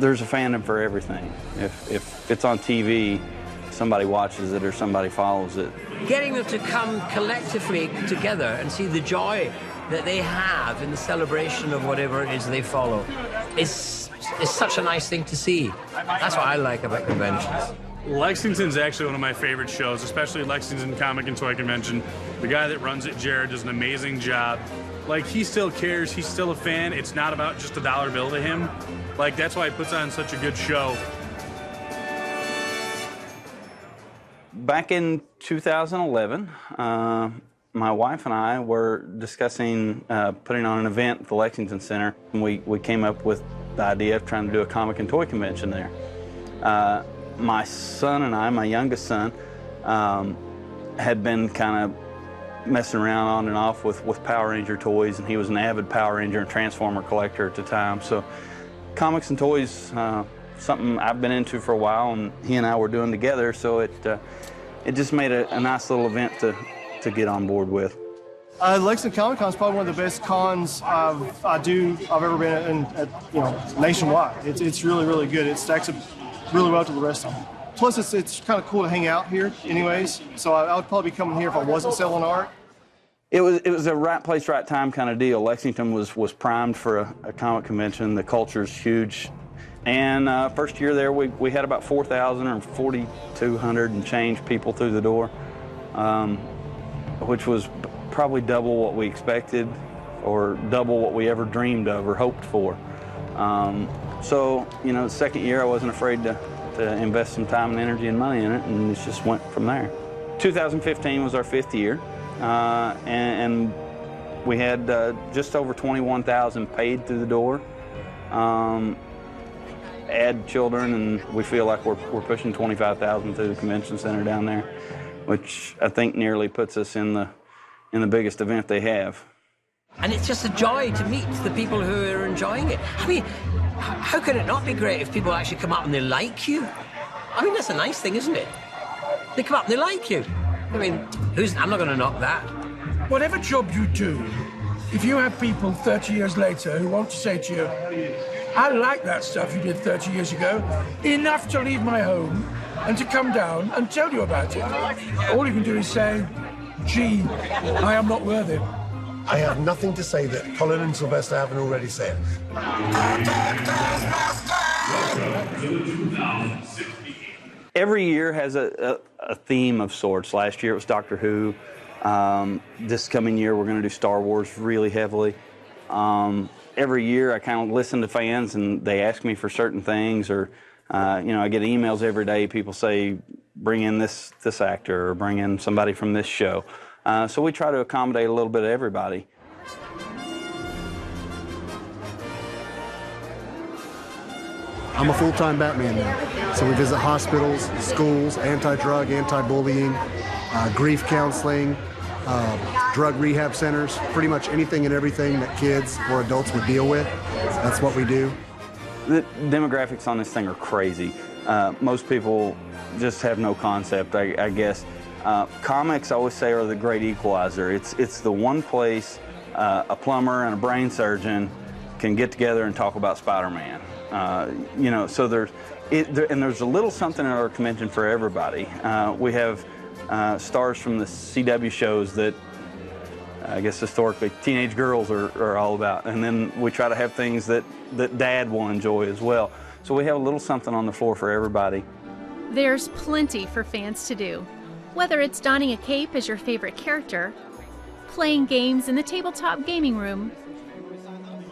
there's a fandom for everything. If it's on TV, somebody watches it or somebody follows it. Getting them to come collectively together and see the joy that they have in the celebration of whatever it is they follow is such a nice thing to see. That's what I like about conventions. Lexington's actually one of my favorite shows, especially Lexington Comic and Toy Convention. The guy that runs it, Jared, does an amazing job. Like, he still cares, he's still a fan. It's not about just a dollar bill to him. Like, that's why he puts on such a good show. Back in 2011, my wife and I were discussing putting on an event at the Lexington Center. We came up with the idea of trying to do a comic and toy convention there. My son and I, my youngest son, had been kind of messing around on and off with Power Ranger toys, and he was an avid Power Ranger and Transformer collector at the time. So comics and toys, something I've been into for a while, and he and I were doing together, so it just made a nice little event to get on board with. Lexington Comic Con is probably one of the best cons I've ever been in, nationwide. It's really, really good. It stacks up really well to the rest of them. Plus, it's kind of cool to hang out here anyways, so I would probably be coming here if I wasn't selling art. It was a right place, right time kind of deal. Lexington was primed for a comic convention. The culture's huge. And first year there, we had about 4,000 or 4,200 and change people through the door, which was probably double what we expected or double what we ever dreamed of or hoped for. So, the second year I wasn't afraid to invest some time and energy and money in it, and it just went from there. 2015 was our 5th year, and we had just over 21,000 paid through the door. Add children, and we feel like we're pushing 25,000 through the convention center down there, which I think nearly puts us in the biggest event they have. And it's just a joy to meet the people who are enjoying it. I mean, how could it not be great if people actually come up and they like you? I mean, that's a nice thing, isn't it? They come up and they like you. I mean, I'm not going to knock that. Whatever job you do, if you have people 30 years later who want to say to you, I like that stuff you did 30 years ago, enough to leave my home and to come down and tell you about it. All you can do is say, gee, I am not worthy. I have nothing to say that Colin and Sylvester haven't already said. Every year has a theme of sorts. Last year it was Doctor Who. This coming year we're going to do Star Wars really heavily. Every year I kind of listen to fans and they ask me for certain things, or I get emails every day. People say, bring in this actor or bring in somebody from this show. So we try to accommodate a little bit of everybody. I'm a full-time Batman now. So we visit hospitals, schools, anti-drug, anti-bullying, grief counseling, drug rehab centers, pretty much anything and everything that kids or adults would deal with. That's what we do. The demographics on this thing are crazy. Most people just have no concept, I guess. Comics, I always say, are the great equalizer. It's the one place a plumber and a brain surgeon can get together and talk about Spider-Man. So there's a little something at our convention for everybody. We have stars from the CW shows that I guess historically teenage girls are all about, and then we try to have things that Dad will enjoy as well. So we have a little something on the floor for everybody. There's plenty for fans to do. Whether it's donning a cape as your favorite character, playing games in the tabletop gaming room,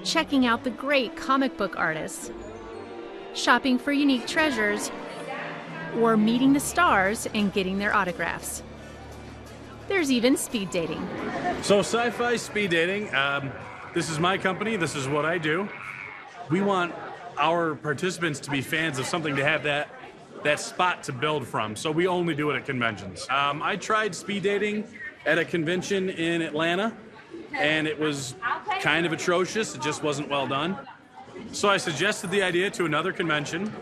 checking out the great comic book artists, shopping for unique treasures, or meeting the stars and getting their autographs. There's even speed dating. So sci-fi speed dating, this is my company, this is what I do. We want our participants to be fans of something, to have that spot to build from, so we only do it at conventions. I tried speed dating at a convention in Atlanta, and it was kind of atrocious. It just wasn't well done. So I suggested the idea to another convention.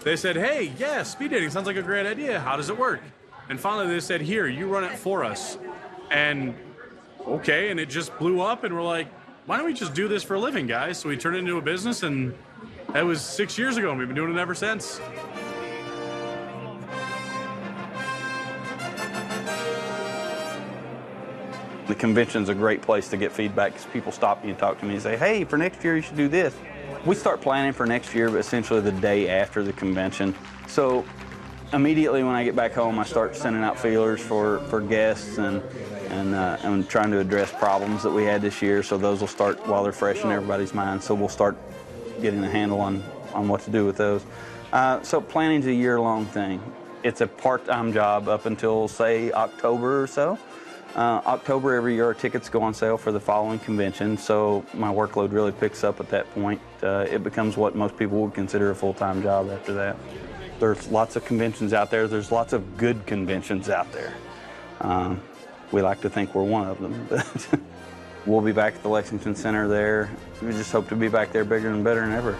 They said, hey, yeah, speed dating sounds like a great idea. How does it work? And finally they said, here, you run it for us. And okay, and it just blew up, and we're like, why don't we just do this for a living, guys? So we turned it into a business, and That was 6 years ago, and we've been doing it ever since. The convention's a great place to get feedback because people stop me and talk to me and say, hey, for next year you should do this. We start planning for next year, but essentially the day after the convention. So immediately when I get back home, I start sending out feelers for guests and trying to address problems that we had this year. So those will start while they're fresh in everybody's mind. So we'll start getting a handle on what to do with those. So planning's a year-long thing. It's a part-time job up until, say, October or so. October every year, our tickets go on sale for the following convention, so my workload really picks up at that point. It becomes what most people would consider a full-time job after that. There's lots of conventions out there. There's lots of good conventions out there. We like to think we're one of them, but we'll be back at the Lexington Center there. We just hope to be back there bigger and better than ever.